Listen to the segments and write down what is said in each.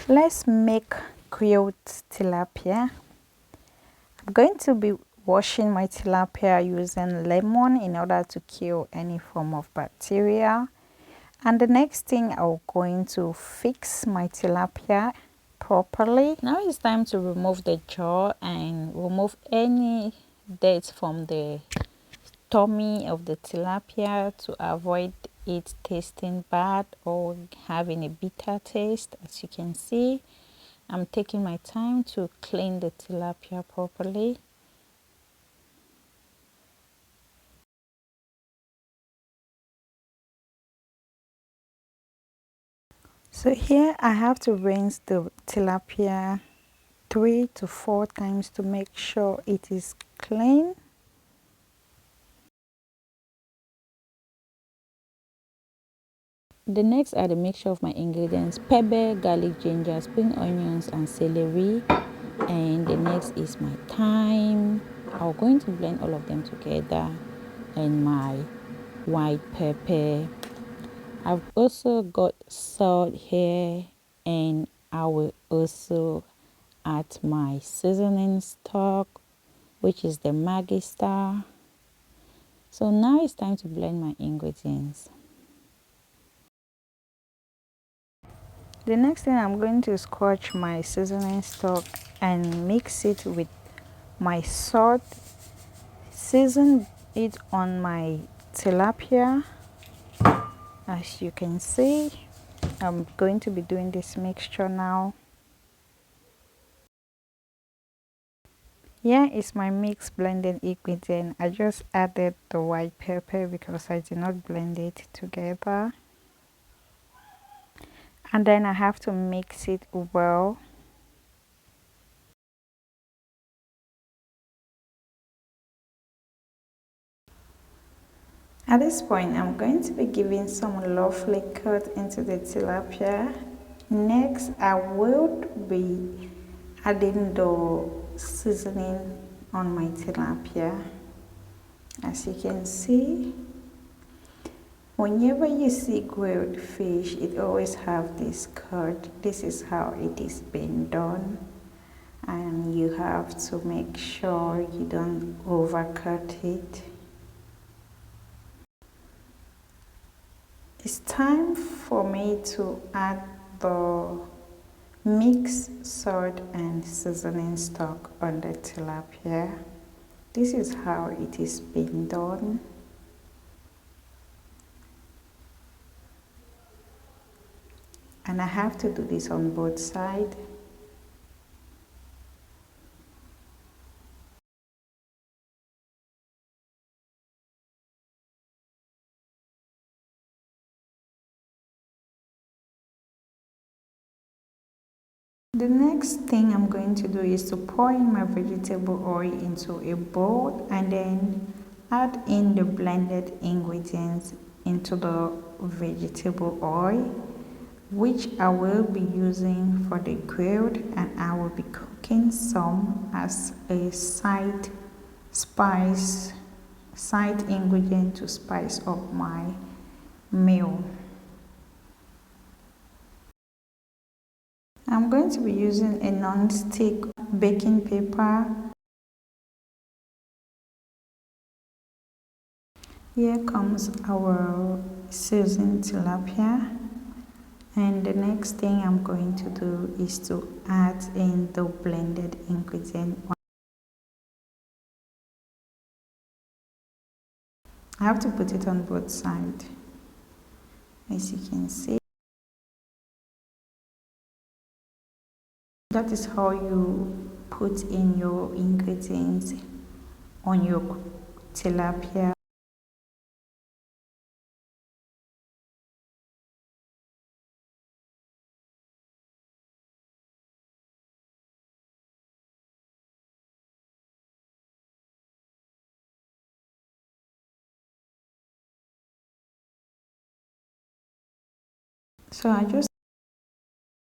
Let's make grilled tilapia. I'm going to be washing my tilapia using lemon in order to kill any form of bacteria. And the next thing, I'm going to fix my tilapia properly. Now it's time to remove the jaw and remove any dirt from the tummy of the tilapia to avoid it tasting bad or having a bitter taste. As you can see, I'm taking my time to clean the tilapia properly. So here I have to rinse the tilapia 3 to 4 times to make sure it is clean. The next are the mixture of my ingredients: pepper, garlic, ginger, spring onions and celery. And the next is my thyme. I'm going to blend all of them together, and my white pepper. I've also got salt here, and I will also add my seasoning stock, which is the Maggi Star. So now it's time to blend my ingredients. The next thing, I'm going to scratch my seasoning stock and mix it with my salt, season it on my tilapia. As you can see, I'm going to be doing this mixture now. Here is my mix blended ingredient. I just added the white pepper because I did not blend it together. And then I have to mix it well. At this point, I'm going to be giving some lovely cut into the tilapia. Next, I will be adding the seasoning on my tilapia. As you can see, whenever you see grilled fish, it always have this cut. This is how it is being done, and you have to make sure you don't overcut it. It's time for me to add the mixed salt and seasoning stock on the tilapia. This is how it is being done. And I have to do this on both sides. The next thing I'm going to do is to pour in my vegetable oil into a bowl and then add in the blended ingredients into the vegetable oil, which I will be using for the grilled, and I will be cooking some as a side ingredient to spice up my meal. I'm going to be using a non-stick baking paper. Here comes our seasoned tilapia, and the next thing I'm going to do is to add in the blended ingredient. I have to put it on both sides, as you can see. That is how you put in your ingredients on your tilapia. So I just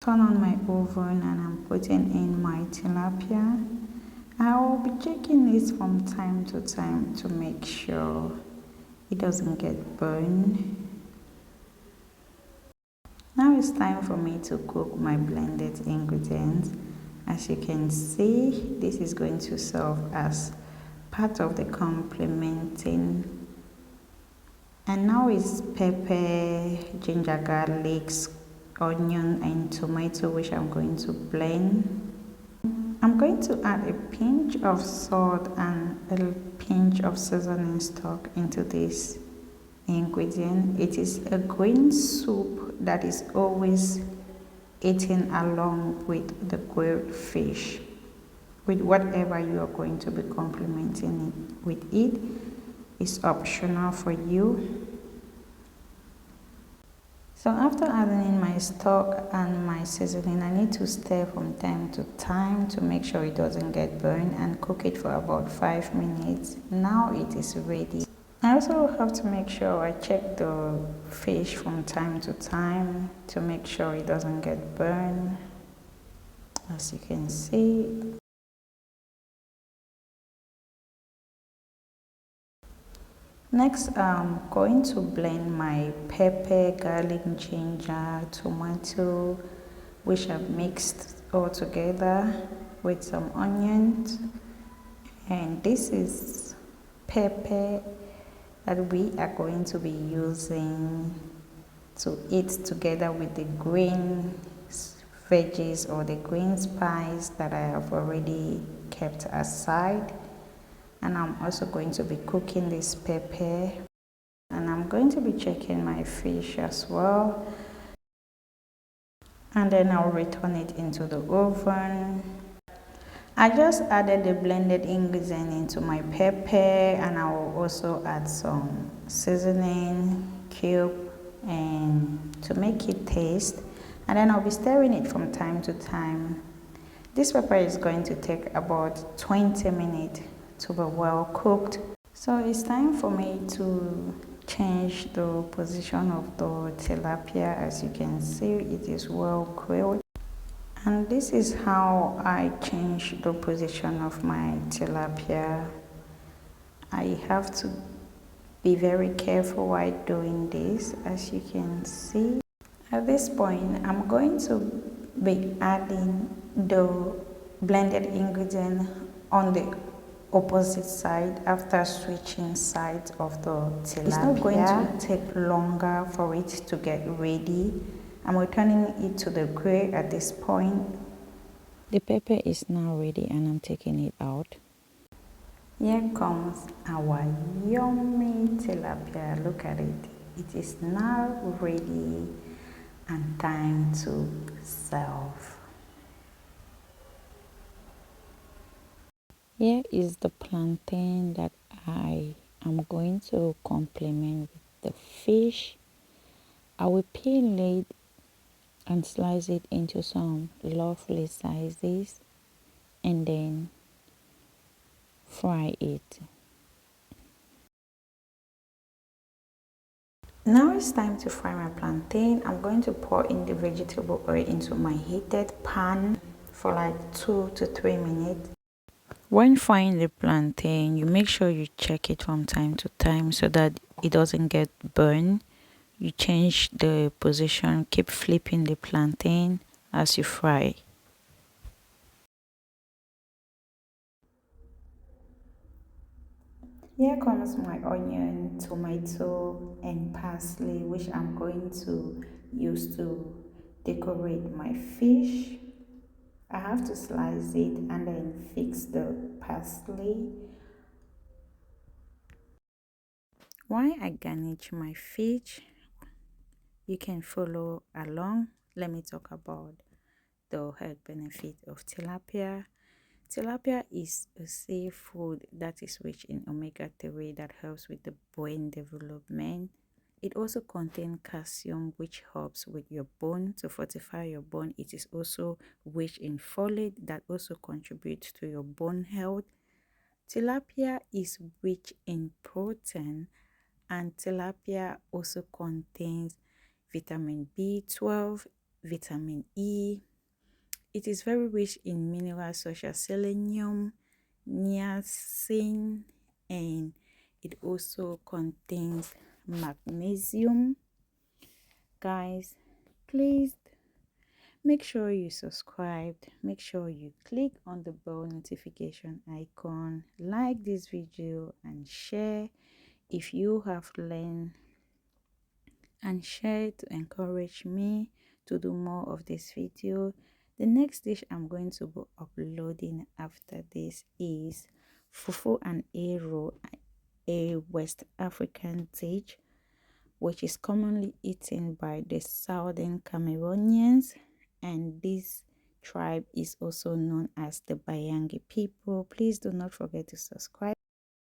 turn on my oven and I'm putting in my tilapia. I will be checking it from time to time to make sure it doesn't get burned. Now it's time for me to cook my blended ingredients. As you can see, this is going to serve as part of the complementing. And now it's pepper, ginger, garlic, onion and tomato, which I'm going to blend. I'm going to add a pinch of salt and a pinch of seasoning stock into this ingredient. It is a green soup that is always eaten along with the grilled fish, with whatever you are going to be complementing it with. It is optional for you. So after adding in my stock and my seasoning, I need to stir from time to time to make sure it doesn't get burned and cook it for about 5 minutes. Now it is ready. I also have to make sure I check the fish from time to time to make sure it doesn't get burned. As you can see, next, I'm going to blend my pepper, garlic, ginger, tomato, which I've mixed all together with some onions. And this is pepper that we are going to be using to eat together with the green veggies or the green spice that I have already kept aside. And I'm also going to be cooking this pepper, and I'm going to be checking my fish as well, and then I'll return it into the oven. I just added the blended ingredient into my pepper, and I will also add some seasoning cube and to make it taste, and then I'll be stirring it from time to time. This pepper is going to take about 20 minutes to be well cooked. So it's time for me to change the position of the tilapia. As you can see, it is well grilled. And this is how I change the position of my tilapia. I have to be very careful while doing this. As you can see, at this point, I'm going to be adding the blended ingredient on the opposite side after switching sides of the tilapia. It's not going to take longer for it to get ready. I'm returning it to the grill at this point. The pepper is now ready and I'm taking it out. Here comes our yummy tilapia. Look at it. It is now ready and time to serve. Here is the plantain that I am going to complement with the fish. I will peel it and slice it into some lovely sizes and then fry it. Now it's time to fry my plantain. I'm going to pour in the vegetable oil into my heated pan for like 2 to 3 minutes. When frying the plantain, you make sure you check it from time to time so that it doesn't get burned. You change the position, keep flipping the plantain as you fry. Here comes my onion, tomato and parsley, which I'm going to use to decorate my fish. I have to slice it and then fix the parsley. While I garnish my fish, you can follow along. Let me talk about the health benefit of tilapia. Tilapia is a seafood that is rich in omega-3 that helps with the brain development. It also contains calcium, which helps with your bone to fortify your bone. It is also rich in folate that also contributes to your bone health. Tilapia is rich in protein, and tilapia also contains vitamin B12, vitamin E. It is very rich in minerals such as selenium, niacin, and it also contains magnesium. Guys, please Make sure you subscribed, make sure you click on the bell notification icon, like this video and share if you have learned, and share to encourage me to do more of this video. The next dish I'm going to be uploading after this is fufu and ero, a West African dish which is commonly eaten by the southern Cameroonians, and this tribe is also known as the Bayangi people. Please do not forget to subscribe.